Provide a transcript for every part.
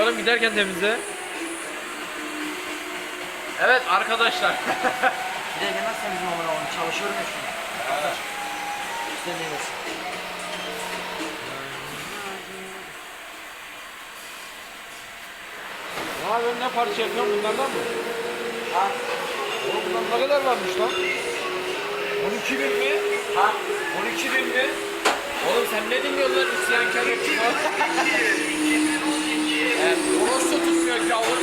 bakalım giderken temizle. Evet arkadaşlar. Giderken nasıl temizim amına oğlum? Çalışıyorum ya şunu. Arkadaş. İşte neymesin. Ya ben ne parça yapıyorum bunlardan mı? Ha? Oğlum bundan ne kadar varmış lan? 12 bin mi? Ha? 12 bin mi? Oğlum sen ne dinliyorsun lan isyankar ettin lan? Evet, orası tutmuyor gavur.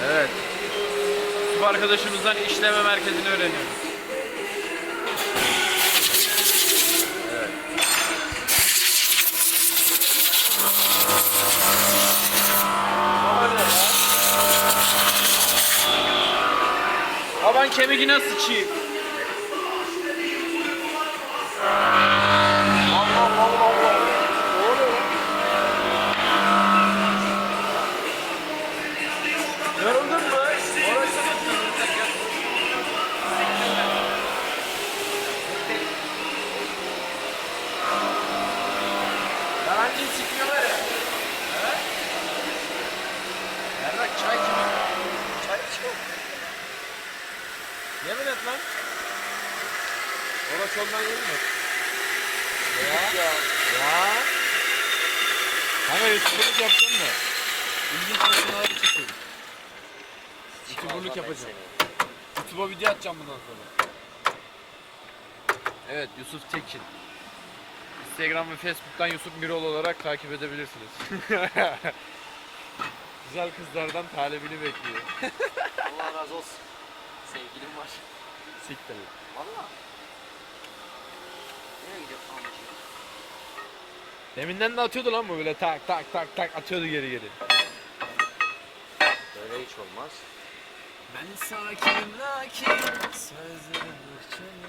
Evet. Bu arkadaşımızdan işleme merkezini öğreniyoruz. Evet. Öyle ya. Baban kemiğine sıçayım. Allah Allah Allah. Ne oluyor lan? Yoruldun mu? Orası yalancıyı sikmiyorlar ya. Evet. Yarrak çay kimi? Çay içiyor. Yemin et lan. Orası ondan yemin et. Ya. Ya. Kanka YouTuber'lık yapacağım da. İlginç makineleri çekiyorum. YouTuber'lık yapacağım. YouTube'a video atacağım bundan sonra. Evet, Yusuf Tekin. Instagram ve Facebook'tan Yusuf Mirol olarak takip edebilirsiniz. Güzel kızlardan talebini bekliyor. Allah razı olsun. Sevgilim var. Siktir. Valla. Nereye gidiyor amcık? Deminden de atıyordu lan bu böyle tak tak tak tak atıyordu geri geri. Böyle hiç olmaz. Ben sakinim lakin sözlerim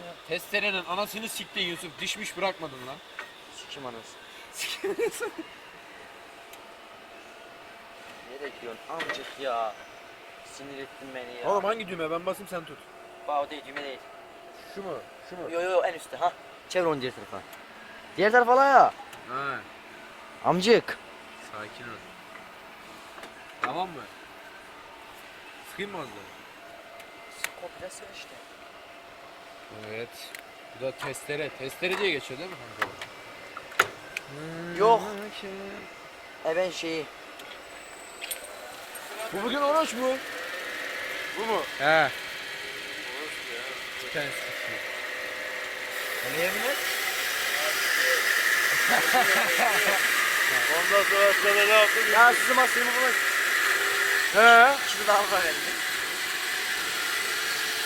ya. Testerenin anasını siktin Yusuf, dişmiş bırakmadın lan. Sikim anası. Nereye gidiyorsun amcık ya? Sinir ettin beni ya. Oğlum hangi düğme? Ben basayım sen tut. Bağ değil, düğme değil. Şu mu? Şu mu? Yo yo en üstte ha. Çevir onu diğer tarafa. Diğer tarafa la ya. Ha, Amcık. sakin ol. Tamam mı? Sıkayım mı az daha? Kompresör işte. Evet. Bu da testere. Testere diye geçiyor değil mi kanka? Yok. Ben şeyi. Bu bugün oruç mu? Bu mu? He. Bir tanesi sıkıyor. Öyle yemin et. Ondan sonra sana ne yaptın? Ya sizin masayı mı bulun? He. İkisi daha var elimde.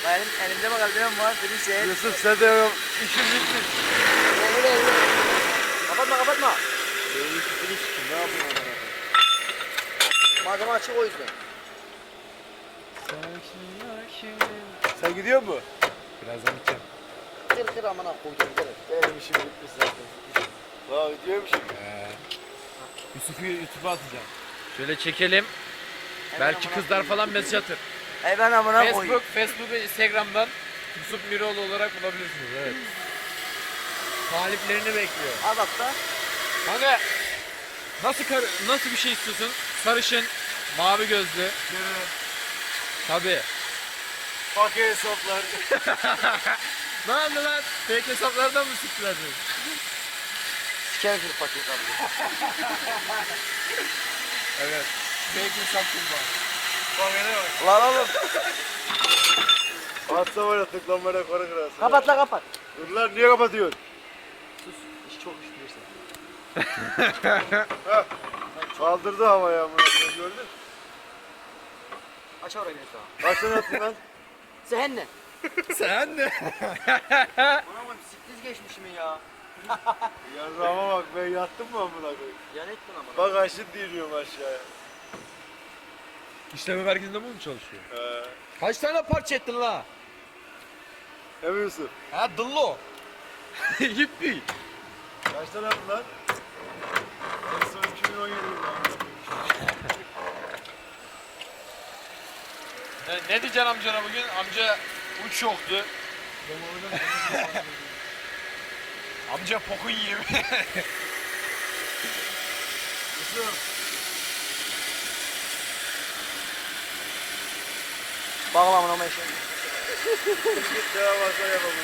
Benim elimde bak albüm var. Benim şey. Yusuf sen de işin bitmiş. Kapatma kapatma. Benim işini sikim, ne yapıyorsun ona? Malzeme açık o yüzden. Sen gidiyor mu? Birazdan gideceğim. Kır kır amına koydum kır. Benim işim bitmiş zaten. Vaa gidiyormuşum. Yusuf'u YouTube'a atacağım. Şöyle çekelim. Belki kızlar falan mesaj atır. Ben amına koyayım. Facebook ve Instagram'dan Yusuf Miroğlu olarak bulabilirsiniz. Evet. Taliplerini bekliyor. Al bak da. Kanka nasıl bir şey istiyorsun? Sarışın, mavi gözlü. Tabii. Fakir hesaplar. Ne oldu lan? Fake hesaplardan mı siktiler seni? Sikerim seni fakir abi. Evet. Fake hesap kurbanı. Fakire bak. Lan oğlum. Atsa var ya tıklanma rekoru kırarsın. Kapat la kapat. Dur lan niye kapatıyorsun? Sus. İş çok istiyorsan. Kaldırdı havaya amına koyayım, gördün mü? Aç orayı biraz daha. Kaç tane attın lan? Sen ne? Sen de. Anamın siktiz geçmişim ya. Yarrağıma bak ben yattım mı amına koyayım? Yan ettin amına. Bak aşın diyiniyorum aşağıya. İşleme merkezinde bu mu çalışıyor? He. Kaç tane parça ettin la? Emin misin? Ha dıllo. Yippi. Kaç tane attın lan? En son 2017 yılında amına koyayım. Ne diyeceksin amcana bugün? Amca uç yoktu. Amca pokun yiyeyim. Yusuf. Bağlamın ama eşeği. Git daha fazla yapalım.